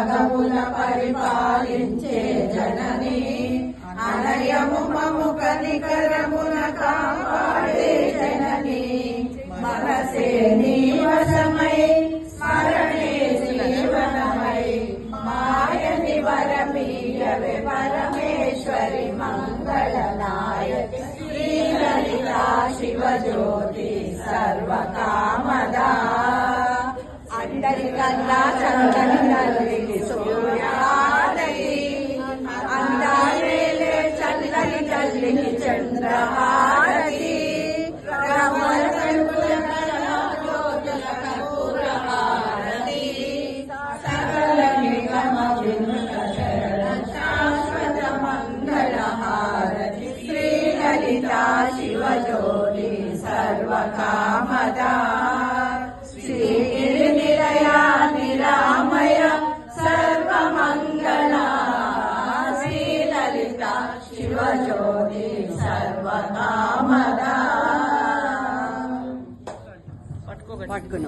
జగముల పరిపాలించే జనని అనయము మము కనికరమున కాపాడే జనని మనసే నీవసమై స్మరణే జీవనమై మాయని వరమీయవే పరమేశ్వరి మంగళనాయకి శ్రీ లలితా శివజ్యోతి సర్వకామదా అందరికన్నా చందని తల్లికి సూర్యహారతి అందాలేలే చల్లని తల్లికి చంద్రహారతి రమణ కర్పూరహారతి సకల నిగమ వినుత శరణ శాశ్వత మంగళహారతి శ్రీ లలితా శివజ్యోతి సర్వకామదా శ్రీ నిరామయ సర్వమంగళ శ్రీ లలిత శివజ్యోతి సర్వకామదా పట్టుకున్న